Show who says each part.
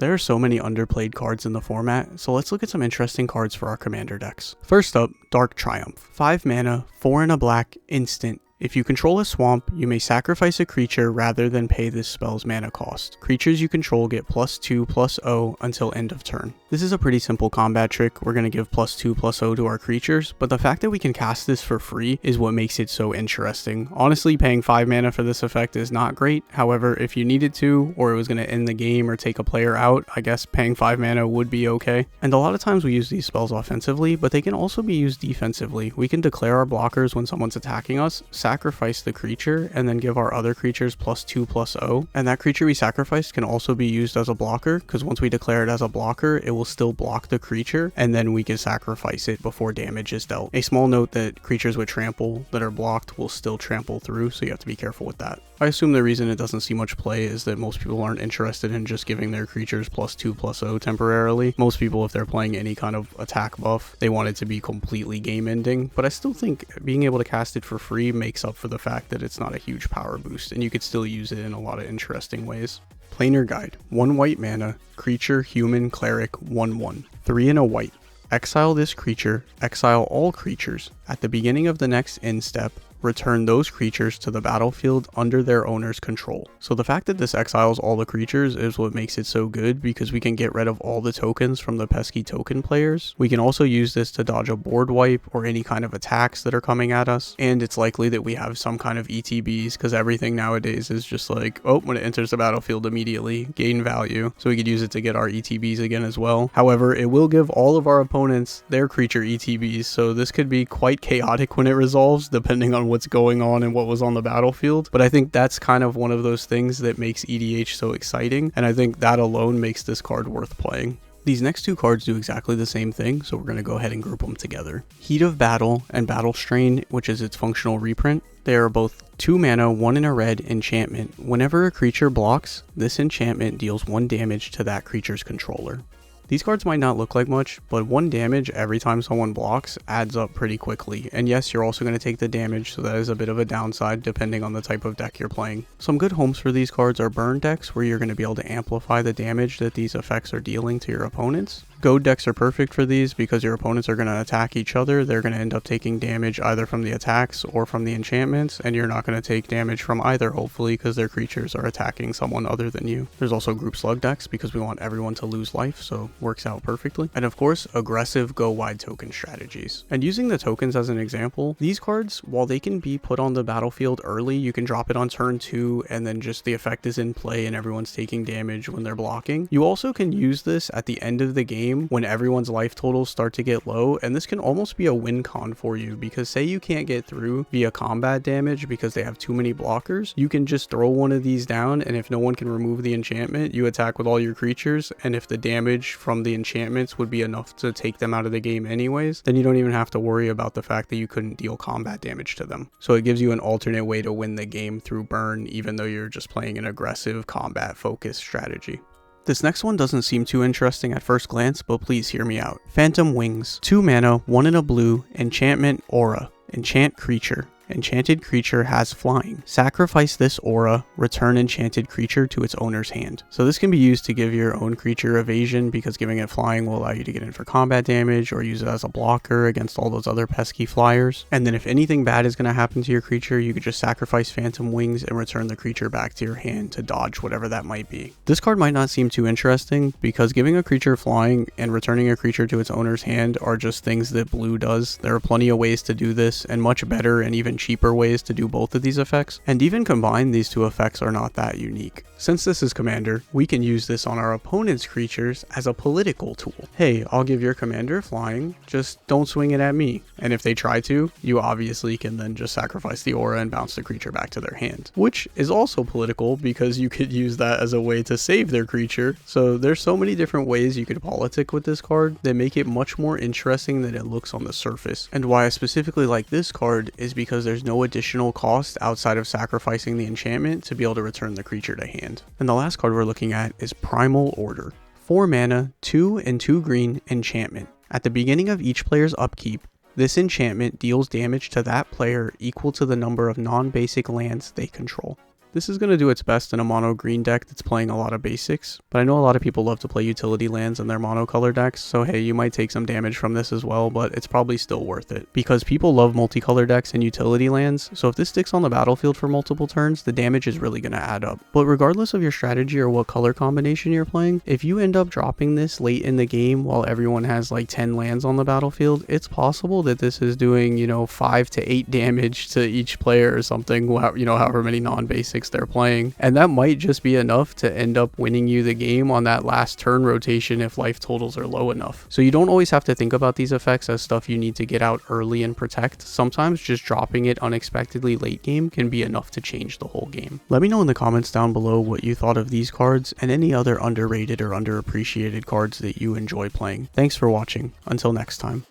Speaker 1: There are so many underplayed cards in the format, so let's look at some interesting cards for our commander decks. First up, Dark Triumph. 5 mana, 4 and a black, instant. If you control a swamp, you may sacrifice a creature rather than pay this spell's mana cost. Creatures you control get +2/+0 until end of turn. This is a pretty simple combat trick. We're going to give +2/+0 to our creatures, but the fact that we can cast this for free is what makes it so interesting. Honestly, paying 5 mana for this effect is not great. However, if you needed to, or it was going to end the game or take a player out, I guess paying 5 mana would be okay. And a lot of times we use these spells offensively, but they can also be used defensively. We can declare our blockers when someone's attacking us, sacrifice the creature, and then give our other creatures +2/+0. And that creature we sacrificed can also be used as a blocker, because once we declare it as a blocker, it will still block the creature, and then we can sacrifice it before damage is dealt. A small note that creatures with trample that are blocked will still trample through, so you have to be careful with that. I assume the reason it doesn't see much play is that most people aren't interested in just giving their creatures +2/+0 temporarily. Most people, if they're playing any kind of attack buff, they want it to be completely game ending, but I still think being able to cast it for free makes up for the fact that it's not a huge power boost, and you could still use it in a lot of interesting ways. Planar Guide. 1 white mana, creature, human, cleric, 1/1. 3 and a white. Exile this creature, exile all creatures. At the beginning of the next end step, return those creatures to the battlefield under their owner's control. So the fact that this exiles all the creatures is what makes it so good, because we can get rid of all the tokens from the pesky token players. We can also use this to dodge a board wipe or any kind of attacks that are coming at us, and it's likely that we have some kind of ETBs, because everything nowadays is just like, oh, when it enters the battlefield immediately, gain value, so we could use it to get our ETBs again as well. However, it will give all of our opponents their creature ETBs, so this could be quite chaotic when it resolves, depending on what's going on and what was on the battlefield. But I think that's kind of one of those things that makes EDH so exciting, and I think that alone makes this card worth playing. These next two cards do exactly the same thing, so we're going to go ahead and group them together. Heat of Battle and Battle Strain, which is its functional reprint. They are both 2 mana, 1 and a red enchantment. Whenever a creature blocks, this enchantment deals 1 damage to that creature's controller. These cards might not look like much, but 1 damage every time someone blocks adds up pretty quickly. And yes, you're also going to take the damage, so that is a bit of a downside depending on the type of deck you're playing. Some good homes for these cards are burn decks, where you're going to be able to amplify the damage that these effects are dealing to your opponents. Goad decks are perfect for these because your opponents are going to attack each other. They're going to end up taking damage either from the attacks or from the enchantments, and you're not going to take damage from either, hopefully, because their creatures are attacking someone other than you. There's also group slug decks because we want everyone to lose life, so works out perfectly. And of course, aggressive go wide token strategies. And using the tokens as an example, these cards, while they can be put on the battlefield early, you can drop it on turn 2 and then just the effect is in play and everyone's taking damage when they're blocking. You also can use this at the end of the game when everyone's life totals start to get low, and this can almost be a win con for you, because say you can't get through via combat damage because they have too many blockers, you can just throw one of these down, and if no one can remove the enchantment, you attack with all your creatures, and if the damage from the enchantments would be enough to take them out of the game anyways, then you don't even have to worry about the fact that you couldn't deal combat damage to them. So it gives you an alternate way to win the game through burn, even though you're just playing an aggressive combat focused strategy. This next one doesn't seem too interesting at first glance, but please hear me out. Phantom Wings. 2 mana, 1 and a blue, enchantment aura. Enchant creature. Enchanted creature has flying. Sacrifice this aura, return enchanted creature to its owner's hand. So this can be used to give your own creature evasion, because giving it flying will allow you to get in for combat damage, or use it as a blocker against all those other pesky flyers. And then if anything bad is going to happen to your creature, you could just sacrifice Phantom Wings and return the creature back to your hand to dodge whatever that might be. This card might not seem too interesting, because giving a creature flying and returning a creature to its owner's hand are just things that blue does. There are plenty of ways to do this, and much better and even cheaper ways to do both of these effects, and even combined, these two effects are not that unique. Since this is commander, we can use this on our opponent's creatures as a political tool. Hey, I'll give your commander flying, just don't swing it at me. And if they try to, you obviously can then just sacrifice the aura and bounce the creature back to their hand, which is also political because you could use that as a way to save their creature. So there's so many different ways you could politic with this card that make it much more interesting than it looks on the surface. And why I specifically like this card is because there's no additional cost outside of sacrificing the enchantment to be able to return the creature to hand. And the last card we're looking at is Primal Order. 4 mana, 2 and 2 green enchantment. At the beginning of each player's upkeep, this enchantment deals damage to that player equal to the number of non-basic lands they control. This is going to do its best in a mono green deck that's playing a lot of basics, but I know a lot of people love to play utility lands in their monocolor decks, so hey, you might take some damage from this as well, but it's probably still worth it, because people love multicolor decks and utility lands, so if this sticks on the battlefield for multiple turns, the damage is really going to add up. But regardless of your strategy or what color combination you're playing, if you end up dropping this late in the game while everyone has like 10 lands on the battlefield, it's possible that this is doing, you know, 5 to 8 damage to each player or something, you know, however many non-basics they're playing, and that might just be enough to end up winning you the game on that last turn rotation if life totals are low enough. So you don't always have to think about these effects as stuff you need to get out early and protect. Sometimes just dropping it unexpectedly late game can be enough to change the whole game. Let me know in the comments down below what you thought of these cards and any other underrated or underappreciated cards that you enjoy playing. Thanks for watching. Until next time.